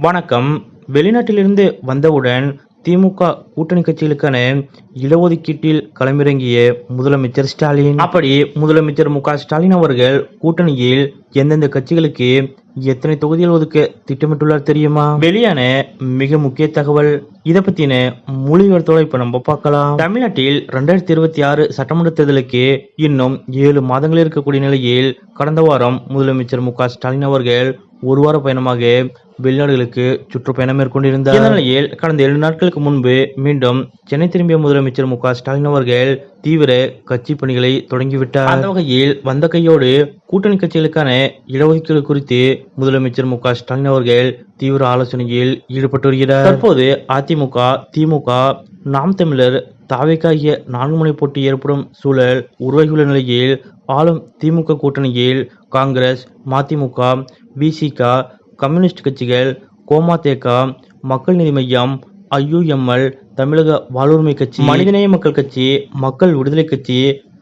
வணக்கம். வெளிநாட்டிலிருந்து வந்தவுடன் திமுக கூட்டணி கட்சிகளுக்கான இடஒதுக்கீட்டில் களமிறங்கிய முதலமைச்சர் ஸ்டாலின். அப்படி முதலமைச்சர் மு.க.ஸ்டாலின் அவர்கள் கூட்டணியில் எந்தெந்த கட்சிகளுக்கு எத்தனை தொகுதிகள் ஒதுக்க திட்டமிட்டுள்ளார் தெரியுமா? வெளியான மிக முக்கிய தகவல். இதை பத்தின முழு விவரத்தோட இப்ப நம்ம பார்க்கலாம். தமிழ்நாட்டில் 2026 சட்டமன்ற தேர்தலுக்கு இன்னும் 7 மாதங்கள் இருக்கக்கூடிய நிலையில் கடந்த வாரம் முதலமைச்சர் மு.க.ஸ்டாலின் அவர்கள் ஒரு வார பயணமாக வெளிநாடுகளுக்கு சுற்றுப்பயணம் மேற்கொண்டிருந்தார். இந்த நிலையில் கடந்த 7 நாட்களுக்கு முன்பு மீண்டும் சென்னை திரும்பிய முதலமைச்சர் மு.க.ஸ்டாலின் அவர்கள் தீவிர கட்சி பணிகளை தொடங்கிவிட்டார். அந்த வகையில் வந்த கையோடு கூட்டணி கட்சிகளுக்கான இடஒதுக்கீடு குறித்து முதலமைச்சர் மு.க.ஸ்டாலின் அவர்கள் தீவிர ஆலோசனையில் ஈடுபட்டு வருகிறார். தற்போது அதிமுக, திமுக, நாம் தமிழர், தாவேகா ஆகிய 4 முனை போட்டி ஏற்படும் சூழல் உருவாகியுள்ள நிலையில் ஆளும் திமுக கூட்டணியில் காங்கிரஸ், மதிமுக, விசிக, கம்யூனிஸ்ட் கட்சிகள், கோமாதேக, மக்கள் நீதி மய்யம், ஐயுஎம்எல், தமிழக வாழ்வுரிமை கட்சி, மனிதநேய மக்கள் கட்சி, மக்கள் விடுதலை கட்சி,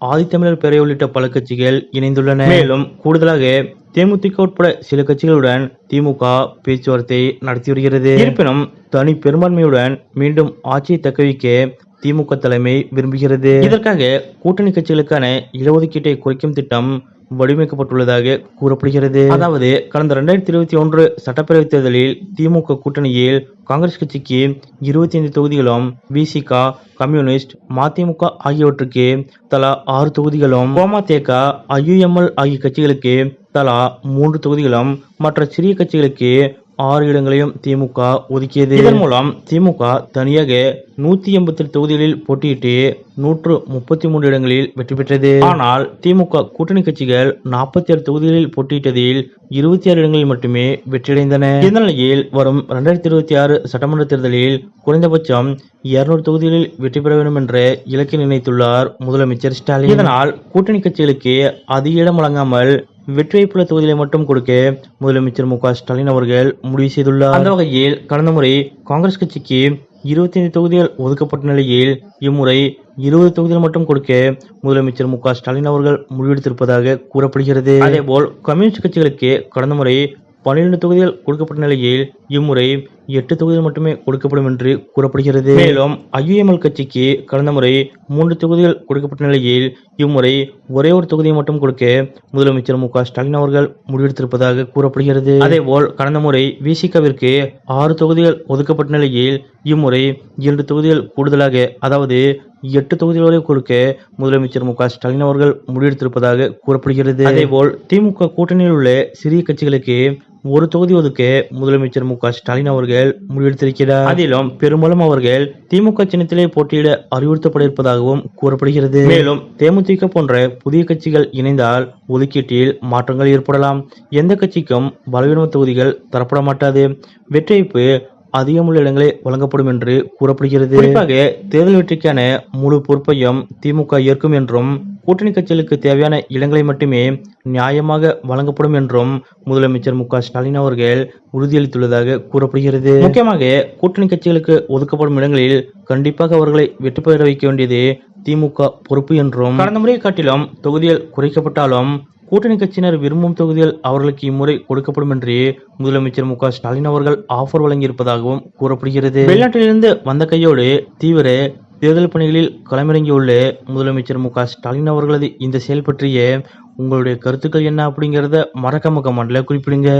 ஆதித்தமிழர் பேரவை உள்ளிட்ட பல கட்சிகள் இணைந்துள்ளன. மேலும் கூடுதலாக தேமுதிக உட்பட சில கட்சிகளுடன் திமுக பேச்சுவார்த்தை நடத்தி வருகிறது. இருப்பினும் தனி பெரும்பான்மையுடன் மீண்டும் ஆட்சியை தக்கவைக்க திமுக தலைமை விரும்புகிறது. இதற்காக கூட்டணி கட்சிகளுக்கான இடஒதுக்கீட்டை குறைக்கும் திட்டம் வடிவமைக்கப்பட்டுள்ளதாக கூறப்படுகிறது. அதாவது கடந்த 2021 சட்டப்பேரவை தேர்தலில் திமுக கூட்டணியில் காங்கிரஸ் கட்சிக்கு 25 தொகுதிகளும், விசிக, கம்யூனிஸ்ட், மதிமுக ஆகியவற்றுக்கு தலா 6 தொகுதிகளும், கோமாதேக, ஐயுஎம்எல் ஆகிய கட்சிகளுக்கு தலா 3 தொகுதிகளும், மற்ற சிறிய கட்சிகளுக்கு 6 இடங்களையும் திமுக ஒதுக்கியது. இதன் மூலம் திமுக தனியாக 188 தொகுதிகளில் போட்டியிட்டு 133 இடங்களில் வெற்றி பெற்றது. ஆனால் திமுக கூட்டணி கட்சிகள் 47 தொகுதிகளில் போட்டியிட்டதில் 26 இடங்களில் மட்டுமே வெற்றியடைந்தன. இந்த நிலையில் வரும் 2026 சட்டமன்ற தேர்தலில் குறைந்தபட்சம் 200 தொகுதிகளில் வெற்றி பெற வேண்டும் என்ற இலக்கை நிர்ணயித்துள்ளார் முதலமைச்சர் ஸ்டாலின். இதனால் கூட்டணி கட்சிகளுக்கு அதிக இடம் வழங்காமல் வெற்றி வாய்ப்புள்ள தொகுதிகளை மட்டும் கொடுக்க முதலமைச்சர் மு.க.ஸ்டாலின் அவர்கள் முடிவு செய்துள்ளார். அந்த வகையில் கடந்த முறை காங்கிரஸ் கட்சிக்கு 25 தொகுதிகள் ஒதுக்கப்பட்ட நிலையில் இம்முறை 20 தொகுதிகள் மட்டும் கொடுக்க முதலமைச்சர் மு.க.ஸ்டாலின் அவர்கள் முடிவெடுத்திருப்பதாக கூறப்படுகிறது. அதேபோல் கம்யூனிஸ்ட் கட்சிகளுக்கு கடந்த முறை 12 தொகுதிகள் கொடுக்கப்பட்ட நிலையில் இம்முறை 8 தொகுதிகள் மட்டுமே கொடுக்கப்படும் என்று கூறப்படுகிறது. மேலும் ஐயுஎம்எல் கட்சிக்கு கடந்த முறை 3 தொகுதிகள் கொடுக்கப்பட்ட நிலையில் இம்முறை ஒரே ஒரு தொகுதியை மட்டும் கொடுக்க முதலமைச்சர் மு.க.ஸ்டாலின் அவர்கள் முடிவெடுத்திருப்பதாக கூறப்படுகிறது. அதேபோல் கடந்த முறை விசிகவிற்கு 6 தொகுதிகள் ஒதுக்கப்பட்ட நிலையில் இம்முறை 2 தொகுதிகள் கூடுதலாக, அதாவது 8 தொகுதிகள் வரை கொடுக்க முதலமைச்சர் மு.க.ஸ்டாலின் அவர்கள் முடிவெடுத்திருப்பதாக கூறப்படுகிறது. அதேபோல் திமுக கூட்டணியில் உள்ள சிறிய கட்சிகளுக்கு ஒரு தொகுதி ஒதுக்க முதலமைச்சர் மு.க.ஸ்டாலின் அவர்கள் முடிவெடுத்திருக்கிறார். அதிலும் பெரும்பாலும் அவர்கள் திமுக சின்னத்திலே போட்டியிட அறிவுறுத்தப்பட இருப்பதாகவும் கூறப்படுகிறது. மேலும் தேமுதிக போன்ற புதிய கட்சிகள் இணைந்தால் ஒதுக்கீட்டில் மாற்றங்கள் ஏற்படலாம். எந்த கட்சிக்கும் பலவீனமான தொகுதிகள் தரப்பட மாட்டாது. வெற்றிவாய்ப்பு அதிகமுள்ள இடங்களே வழங்கப்படும் என்று கூறப்படுகிறது. குறிப்பாக தேர்தல் வெற்றிக்கான முழு பொறுப்பையும் திமுக ஏற்கும் என்றும் கூட்டணி கட்சிகளுக்கு தேவையான இடங்களை மட்டுமே நியாயமாக வழங்கப்படும் என்றும் முதலமைச்சர் மு.க.ஸ்டாலின் அவர்கள் உறுதியளித்துள்ளதாக கூறப்படுகிறது. முக்கியமாக கூட்டணி கட்சிகளுக்கு ஒதுக்கப்படும் இடங்களில் கண்டிப்பாக அவர்களை வெற்றி பெற வைக்க வேண்டியது திமுக பொறுப்பு என்றும், கடந்த முறையை காட்டிலும் தொகுதிகள் குறைக்கப்பட்டாலும் கூட்டணி கட்சியினர் விரும்பும் தொகுதிகள் அவர்களுக்கு இம்முறை கொடுக்கப்படும் என்று முதலமைச்சர் மு.க.ஸ்டாலின் அவர்கள் ஆஃபர் வழங்கியிருப்பதாகவும் கூறப்படுகிறது. வெளிநாட்டிலிருந்து வந்த கையோடு தீவிர தேர்தல் பணிகளில் களமிறங்கியுள்ள முதலமைச்சர் மு.க.ஸ்டாலின் அவர்களது இந்த செயல் பற்றிய உங்களுடைய கருத்துக்கள் என்ன அப்படிங்கறத மறக்காம கமெண்ட்ல குறிப்பிடுங்க.